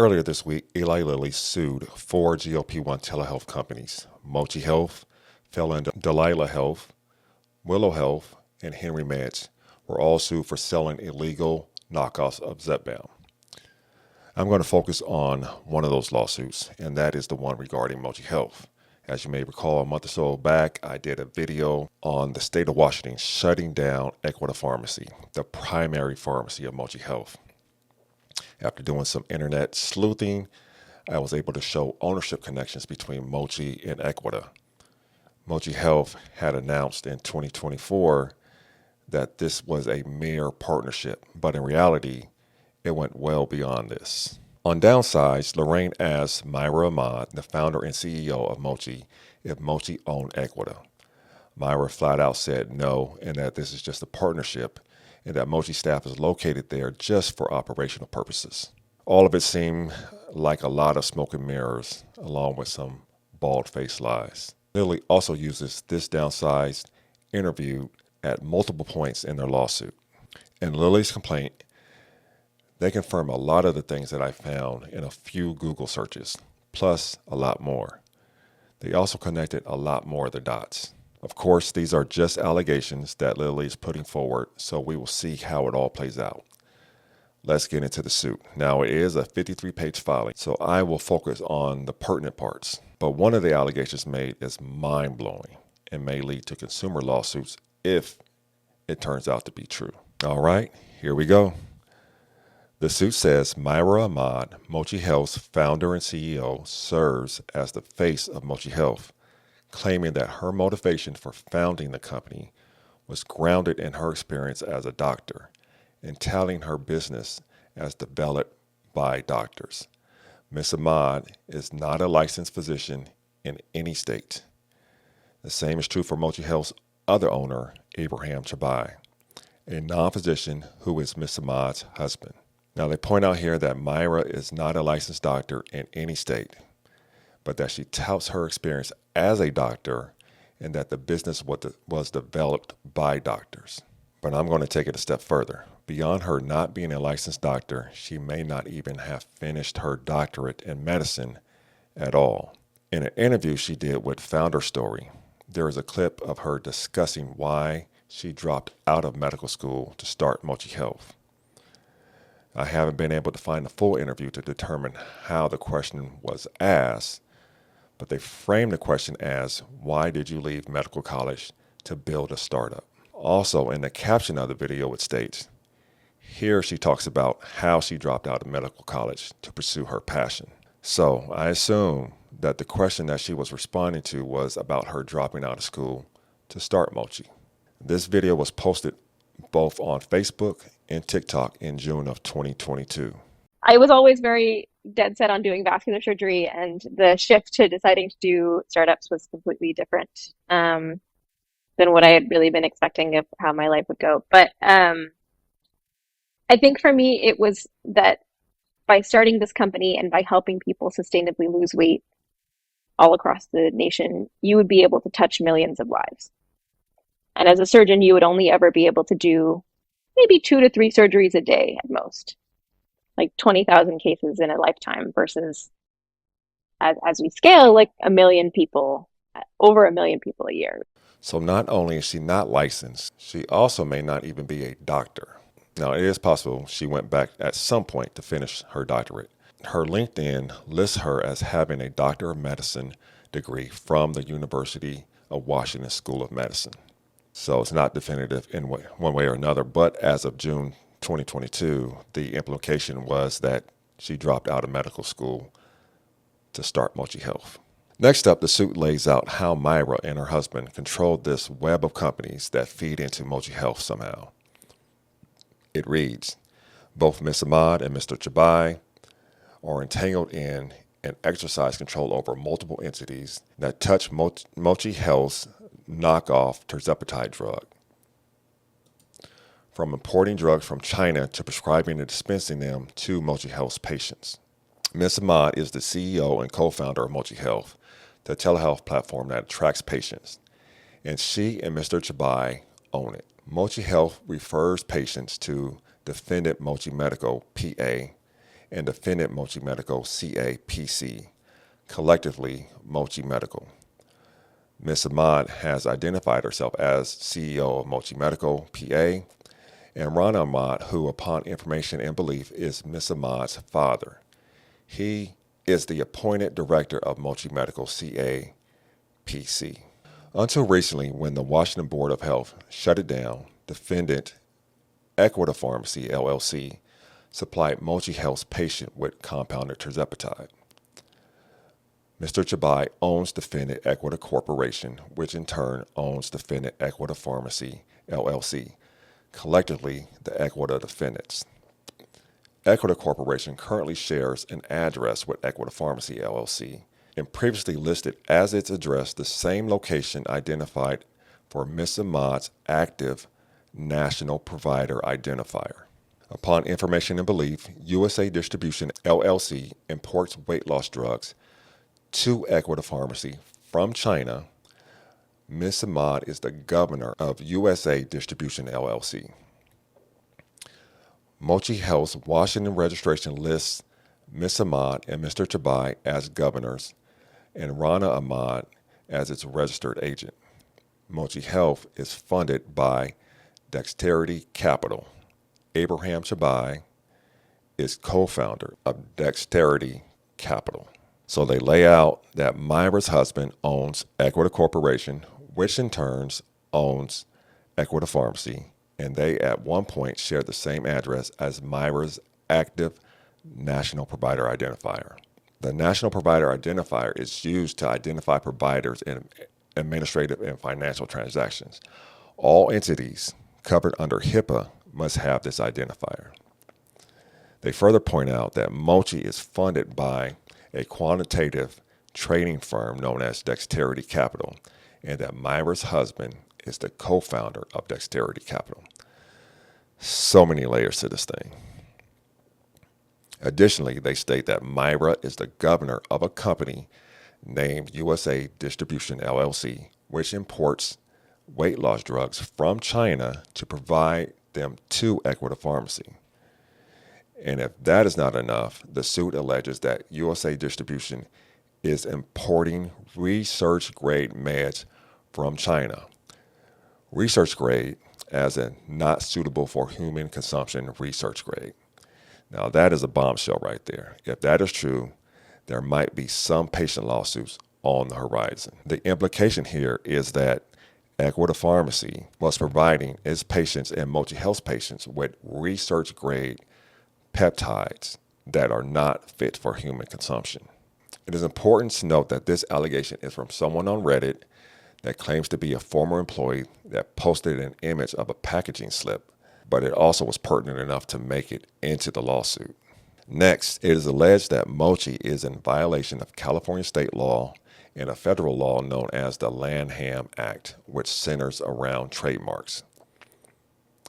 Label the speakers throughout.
Speaker 1: Earlier this week, Eli Lilly sued four GLP-1 telehealth companies, Mochi Health, Delilah Health, Willow Health, and Henry Meds, were all sued for selling illegal knockoffs of Zepbound. I'm going to focus on one of those lawsuits, and that is the one regarding Mochi Health. As you may recall, a month or so back, I did a video on the state of Washington shutting down Aequita Pharmacy, the primary pharmacy of Mochi Health. After doing some internet sleuthing, I was able to show ownership connections between Mochi and Aequita. Mochi Health had announced in 2024 that this was a mere partnership, but in reality, it went well beyond this. On downsides, Lorraine asked Myra Ahmad, the founder and CEO of Mochi, if Mochi owned Aequita. Myra flat out said no, and that this is just a partnership, and that Mochi staff is located there just for operational purposes. All of it seemed like a lot of smoke and mirrors, along with some bald-faced lies. Lilly also uses this downsized interview at multiple points in their lawsuit. In Lilly's complaint, they confirm a lot of the things that I found in a few Google searches, plus a lot more. They also connected a lot more of the dots. Of course, these are just allegations that Lilly is putting forward, so we will see how it all plays out. Let's get into the suit. Now, it is a 53-page filing, so I will focus on the pertinent parts. But one of the allegations made is mind-blowing and may lead to consumer lawsuits if it turns out to be true. All right, here we go. The suit says Myra Ahmad, Mochi Health's founder and CEO, serves as the face of Mochi Health, claiming that her motivation for founding the company was grounded in her experience as a doctor and touting her business as developed by doctors. Ms. Ahmad is not a licensed physician in any state. The same is true for Mochi Health's other owner, Abraham Chabai, a non-physician who is Ms. Ahmad's husband. Now, they point out here that Myra is not a licensed doctor in any state, but that she touts her experience as a doctor and that the business was developed by doctors. But I'm going to take it a step further. Beyond her not being a licensed doctor, she may not even have finished her doctorate in medicine at all. In an interview she did with Founder Story, there is a clip of her discussing why she dropped out of medical school to start Mochi Health. I haven't been able to find the full interview to determine how the question was asked, but they framed the question as, why did you leave medical college to build a startup? Also, in the caption of the video, it states, here she talks about how she dropped out of medical college to pursue her passion. So I assume that the question that she was responding to was about her dropping out of school to start Mochi. This video was posted both on Facebook and TikTok in June of 2022.
Speaker 2: I was always very dead set on doing vascular surgery, and the shift to deciding to do startups was completely different than what I had really been expecting of how my life would go. But I think for me, it was that by starting this company and by helping people sustainably lose weight all across the nation, you would be able to touch millions of lives. And as a surgeon, you would only ever be able to do maybe 2 to 3 surgeries a day at most, like 20,000 cases in a lifetime versus as we scale, like a million people, over a million people a year.
Speaker 1: So not only is she not licensed, she also may not even be a doctor. Now, it is possible she went back at some point to finish her doctorate. Her LinkedIn lists her as having a Doctor of Medicine degree from the University of Washington School of Medicine. So it's not definitive in one way or another, but as of June 2022, the implication was that she dropped out of medical school to start Mochi Health. Next up, the suit lays out how Myra and her husband controlled this web of companies that feed into Mochi Health somehow. It reads, both Ms. Ahmad and Mr. Chabai are entangled in and exercise control over multiple entities that touch Mochi Health's knockoff tirzepatide drug. From importing drugs from China to prescribing and dispensing them to Mochi Health's patients. Ms. Ahmad is the CEO and co-founder of Mochi Health, the telehealth platform that attracts patients, and she and Mr. Chabai own it. Mochi Health refers patients to Defendant Mochi Medical, PA, and defendant Mochi Medical CAPC, collectively Mochi Medical. Ms. Ahmad has identified herself as CEO of Mochi Medical PA, and Rana Ahmad, who upon information and belief is Ms. Ahmad's father. He is the appointed director of Mochi Medical CAPC. Until recently, when the Washington Board of Health shut it down, defendant Aequita Pharmacy, LLC, supplied Mochi Health's patient with compounded tirzepatide. Mr. Chabai owns defendant Aequita Corporation, which in turn owns defendant Aequita Pharmacy, LLC, collectively the Aequita defendants. Aequita Corporation currently shares an address with Aequita Pharmacy, LLC, and previously listed as its address the same location identified for Ms. Ahmad's active National Provider Identifier. Upon information and belief, USA Distribution, LLC imports weight loss drugs to Aequita Pharmacy from China. Ms. Ahmad is the governor of USA Distribution, LLC. Mochi Health's Washington registration lists Ms. Ahmad and Mr. Chabai as governors and Rana Ahmad as its registered agent. Mochi Health is funded by Dexterity Capital. Abraham Chabai is co-founder of Dexterity Capital. So they lay out that Myra's husband owns Aequita Corporation, which in turn owns Aequita Pharmacy, and they at one point shared the same address as Myra's active National Provider Identifier. The National Provider Identifier is used to identify providers in administrative and financial transactions. All entities covered under HIPAA must have this identifier. They further point out that Mochi is funded by a quantitative trading firm known as Dexterity Capital, and that Myra's husband is the co-founder of Dexterity Capital. So many layers to this thing. Additionally, they state that Myra is the governor of a company named USA Distribution LLC, which imports weight loss drugs from China to provide them to Aequita Pharmacy. And if that is not enough, the suit alleges that USA Distribution is importing research-grade meds from China. Research grade as in not suitable for human consumption research grade. Now that is a bombshell right there. If that is true, there might be some patient lawsuits on the horizon. The implication here is that Aequita Pharmacy was providing its patients and Mochi Health patients with research grade peptides that are not fit for human consumption. It is important to note that this allegation is from someone on Reddit that claims to be a former employee that posted an image of a packaging slip, but it also was pertinent enough to make it into the lawsuit. Next, it is alleged that Mochi is in violation of California state law and a federal law known as the Lanham Act, which centers around trademarks.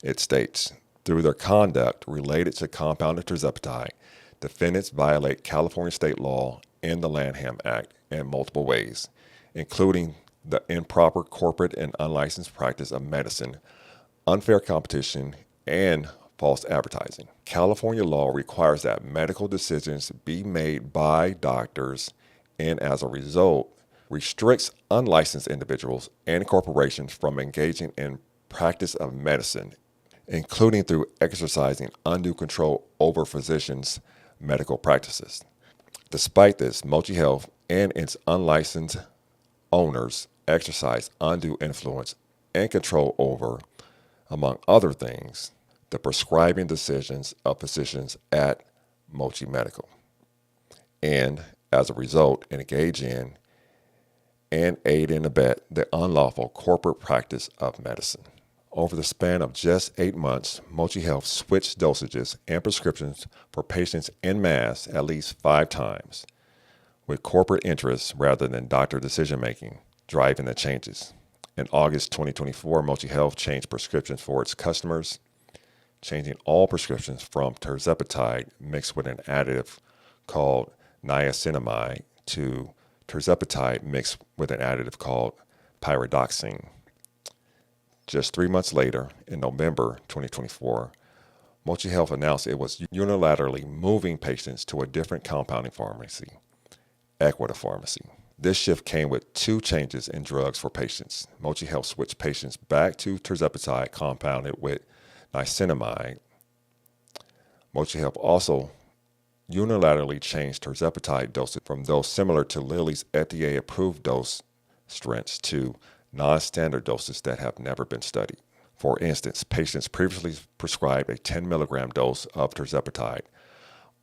Speaker 1: It states, through their conduct related to compounded tirzepatide, defendants violate California state law and the Lanham Act in multiple ways, including the improper corporate and unlicensed practice of medicine, unfair competition, and false advertising. California law requires that medical decisions be made by doctors and as a result restricts unlicensed individuals and corporations from engaging in practice of medicine, including through exercising undue control over physicians' medical practices. Despite this, Mochi Health and its unlicensed owners exercise undue influence and control over, among other things, the prescribing decisions of physicians at Mochi Medical, and as a result, engage in and aid and abet the unlawful corporate practice of medicine. Over the span of just 8 months, Mochi Health switched dosages and prescriptions for patients en masse at least 5 times, with corporate interests rather than doctor decision-making driving the changes. In August 2024, Mochi Health changed prescriptions for its customers, changing all prescriptions from tirzepatide mixed with an additive called niacinamide to tirzepatide mixed with an additive called pyridoxine. Just 3 months later, in November 2024, Mochi Health announced it was unilaterally moving patients to a different compounding pharmacy, Aequita Pharmacy. This shift came with two changes in drugs for patients. Mochi Health switched patients back to tirzepatide compounded with niacinamide. Mochi Health also unilaterally changed tirzepatide doses from those similar to Lilly's FDA-approved dose strengths to non-standard doses that have never been studied. For instance, patients previously prescribed a 10 milligram dose of tirzepatide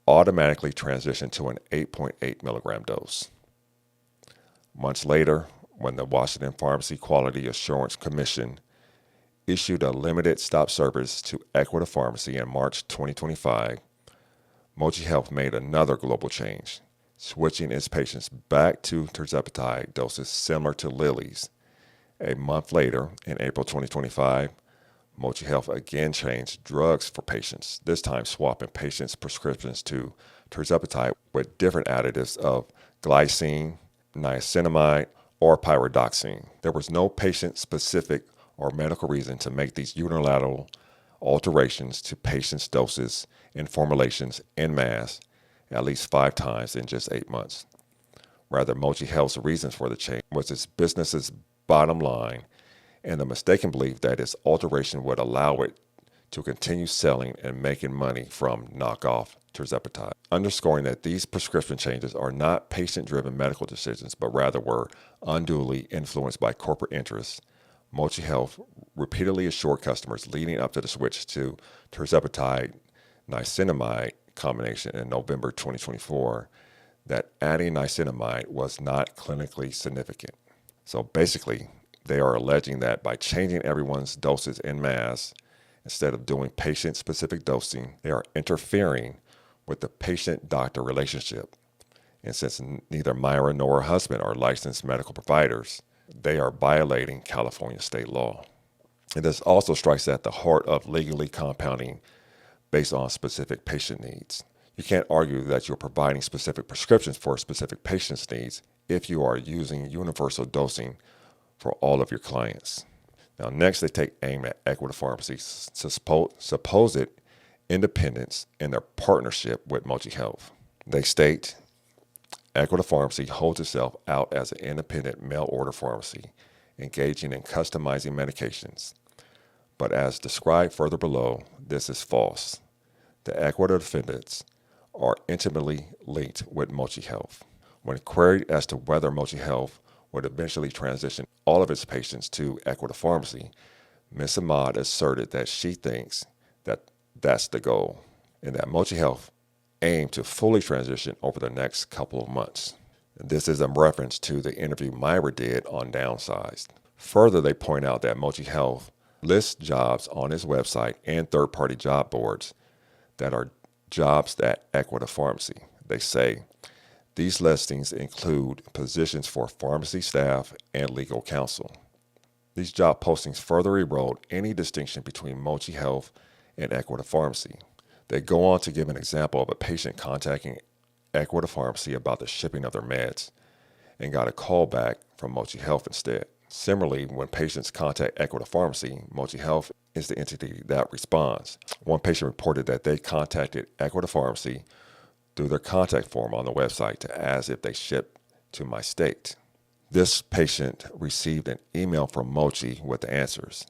Speaker 1: automatically transitioned to an 8.8 milligram dose. Months later, when the Washington Pharmacy Quality Assurance Commission issued a limited stop service to Aequita Pharmacy in March 2025, Mochi Health made another global change, switching its patients back to tirzepatide doses similar to Lilly's. A month later, in April 2025, Mochi Health again changed drugs for patients, this time swapping patients' prescriptions to tirzepatide with different additives of glycine, niacinamide, or pyridoxine. There was no patient-specific or medical reason to make these unilateral alterations to patients' doses and formulations en masse at least 5 times in just 8 months. Rather, Mochi Health's reasons for the change was its business's bottom line and the mistaken belief that its alteration would allow it to continue selling and making money from knockoff tirzepatide, underscoring that these prescription changes are not patient-driven medical decisions, but rather were unduly influenced by corporate interests. Mochi Health repeatedly assured customers leading up to the switch to tirzepatide niacinamide combination in November 2024 that adding niacinamide was not clinically significant. So basically, they are alleging that by changing everyone's doses en masse, instead of doing patient-specific dosing, they are interfering with the patient-doctor relationship. And since neither Myra nor her husband are licensed medical providers, they are violating California state law. And this also strikes at the heart of legally compounding based on specific patient needs. You can't argue that you're providing specific prescriptions for specific patients' needs if you are using universal dosing for all of your clients. Now, next, they take aim at Aequita Pharmacy's supposed independence in their partnership with Mochi Health. They state, Aequita Pharmacy holds itself out as an independent mail-order pharmacy, engaging in customizing medications. But as described further below, this is false. The Aequita defendants are intimately linked with Mochi Health. When queried as to whether Mochi Health would eventually transition all of its patients to Aequita Pharmacy, Ms. Ahmad asserted that she thinks that that's the goal, and that Mochi Health aim to fully transition over the next couple of months. This is in reference to the interview Myra did on Downsized. Further, they point out that Mochi Health lists jobs on its website and third-party job boards that are jobs at Aequita Pharmacy. They say, these listings include positions for pharmacy staff and legal counsel. These job postings further erode any distinction between Mochi Health and Aequita Pharmacy. They go on to give an example of a patient contacting Aequita Pharmacy about the shipping of their meds and got a call back from Mochi Health instead. Similarly, when patients contact Aequita Pharmacy, Mochi Health is the entity that responds. One patient reported that they contacted Aequita Pharmacy through their contact form on the website to ask if they ship to my state. This patient received an email from Mochi with the answers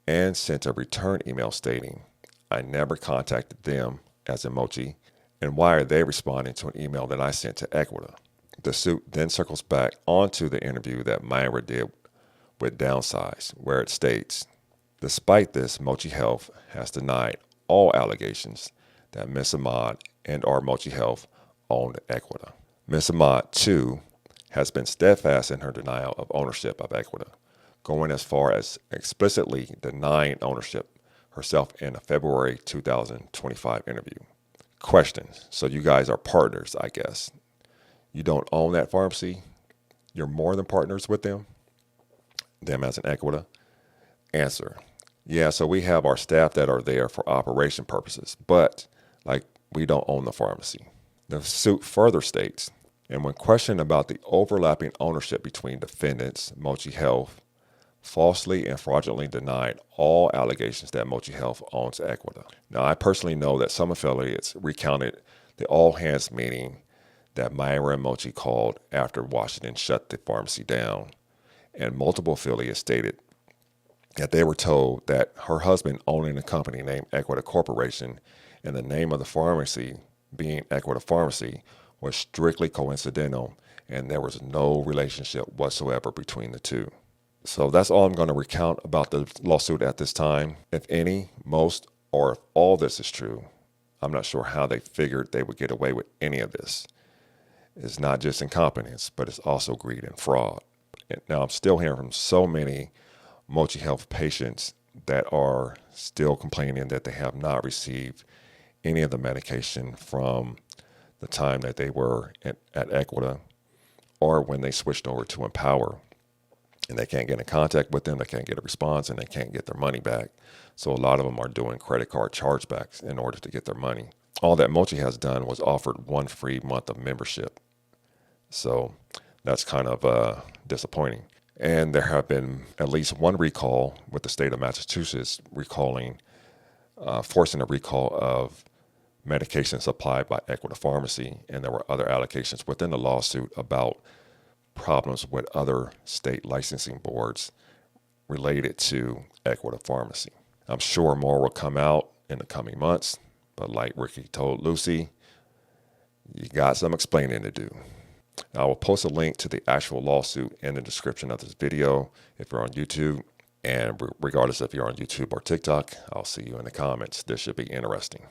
Speaker 1: and sent a return email stating, I never contacted them, as in Mochi, and why are they responding to an email that I sent to Aequita? The suit then circles back onto the interview that Myra did with Downsize, where it states, despite this, Mochi Health has denied all allegations that Ms. Ahmad and or Mochi Health owned Aequita. Ms. Ahmad, too, has been steadfast in her denial of ownership of Aequita, going as far as explicitly denying ownership herself in a February 2025 interview. Question, so you guys are partners, I guess. You don't own that pharmacy? You're more than partners with them? Them as an Aequita? Answer, yeah, so we have our staff that are there for operation purposes, but we don't own the pharmacy. The suit further states, and when questioned about the overlapping ownership between defendants, Mochi Health, falsely and fraudulently denied all allegations that Mochi Health owns Aequita. Now, I personally know that some affiliates recounted the all-hands meeting that Myra and Mochi called after Washington shut the pharmacy down, and multiple affiliates stated that they were told that her husband owning a company named Aequita Corporation and the name of the pharmacy being Aequita Pharmacy was strictly coincidental, and there was no relationship whatsoever between the two. So that's all I'm going to recount about the lawsuit at this time. If any, most, or if all this is true, I'm not sure how they figured they would get away with any of this. It's not just incompetence, but it's also greed and fraud. And now I'm still hearing from so many Mochi Health patients that are still complaining that they have not received any of the medication from the time that they were at Aequita or when they switched over to Empower. And they can't get in contact with them, they can't get a response, and they can't get their money back. So a lot of them are doing credit card chargebacks in order to get their money. All that Mochi has done was offered one free month of membership. So that's kind of disappointing. And there have been at least one recall with the state of Massachusetts forcing a recall of medication supplied by Aequita Pharmacy. And there were other allegations within the lawsuit about problems with other state licensing boards related to Aequita Pharmacy. I'm sure more will come out in the coming months, but like Ricky told Lucy, you got some explaining to do. I will post a link to the actual lawsuit in the description of this video if you're on YouTube. And regardless if you're on YouTube or TikTok, I'll see you in the comments. This should be interesting.